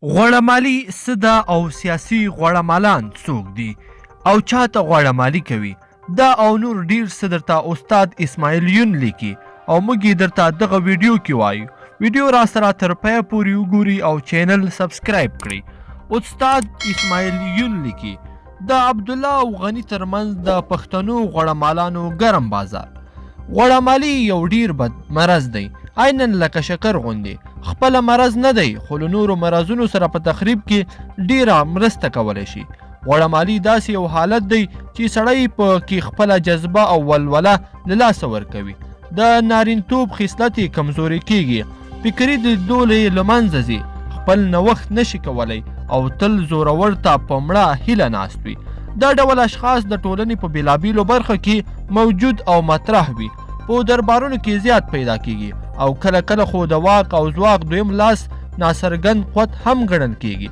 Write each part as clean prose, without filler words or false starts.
غوړهمالي څه ده او سیاسي غوړهمالان څوک دي او چاته غوړهمالي کوي؟ دا او نور ډیر څه درته استاد اسماعیل یون لیکي او موږ یې درته دغه ویډیو کې وایو. ویډیو را سره تر پایه پورې وګورئ او چینل سبسکرایب کړئ. استاد اسماعیل یون لیکي د عبدالله او غني ترمنځ د پښتنو غوړهمالانو ګرم بازار. غوړهمالي یو ډیر بد مرض دی، عیناً لکه شکر غوندې. خپله مرض نه دی خو له نورو مرضونو سره په تخریب کې ډیره مرسته کولی شي. غوړهمالي داسې یو حالت دی چې سړی په کې خپله جذبه او ولوله له لاسه ورکوي. د نارینتوب خصلت یې کمزوري کیږي، فکري لیدلوری یې له منځه ځي، خپل نوښت نشي کولی او تل زورور ته په مړه هیله ناست وي. دا ډول اشخاص د ټولنې په بېلابېلو برخو کې موجود او مطرح وي، په دربارونو کې زیات پیدا کیږي او کله کله خو د واک او ځواک دویم لاس ناڅرګند قوت هم ګڼل کیږي.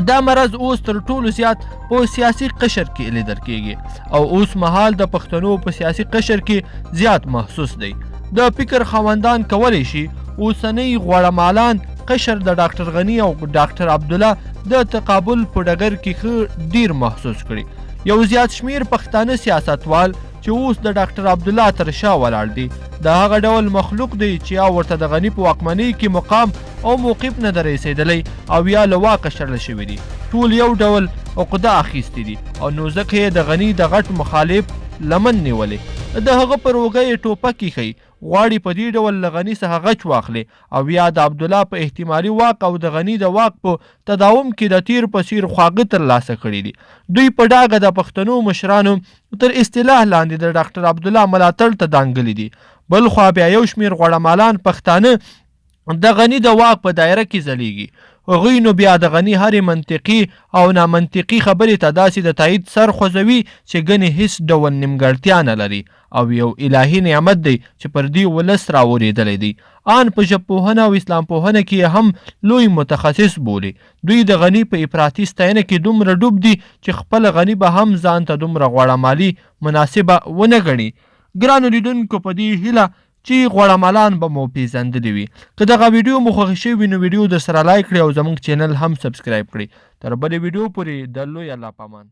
دا مرض اوس تر ټولو زیات په سیاسي قشر کې لیدل کیږي او اوس مهال د پښتنو په سیاسي قشر کې زیات محسوس دی. د فکر خاوندان کولی شي اوسنۍ غوړهمالان قشر د ډاکټر غني او ډاکټر عبدالله د تقابل په ډګر کې ښه ډیر محسوس کړي. یو زیات شمیر پښتانه سیاستوال چې اوس د ډاکټر عبدالله تر شا ولاړ دي د هغه ډول مخلوق دی چې یا ورته د غني په واکمنۍ کې مقام او موقف نه دی رسېدلی او یا له واکه شړل شوي دي. ټول یو ډول عقده اخیستي دي او نو ځکه یې د غني د غټ مخالف لمن نیولې. د هغه پر اوږه یې ټوپک ایښی، غواړي په دې ډول له غني څخه غچ واخلي او یا د عبدالله په احتمالي واک او د غني د واک په تداوم کې د تیر په څیر خواږه ترلاسه کړي دي. دوی په ډاګه د پښتنو مشرانو تر اصطلاح لاندې د ډاکټر عبدالله ملاتړ ته دانګلي دي. بل خوا بیا یو شمیر غوړهمالان پښتانه د غني د واک په دایره کې ځلیږي. هغوی نو بیا د غني هرې منطقي او نامنطقي خبرې ته داسې د تایید سر خوځوي چې ګنې هیڅ ډول نیمګړتیا نه لري او یو الهي نعمت دی چې پر دې ولس راورېدلی دی. آن په ژبپوهنه او اسلام پوهنه کې هم لوی متخصص بولي. دوی د غني په افراطي ستاینه کې دومره ډوب دي چې خپل غني به هم ځان ته دومره غوړهمالي مناسبه ونه ګڼي. ګرانو لیدونکو، په دې هیله چې غوړهمالان به مو پیژندلي وي. که دغه ویډیو مو خوښه شوي نو ویډیو در سره لایک کړئ او زموږ چینل هم سبسکرایب کړئ. تر بلې ویډیو پورې د لوی الله پامان.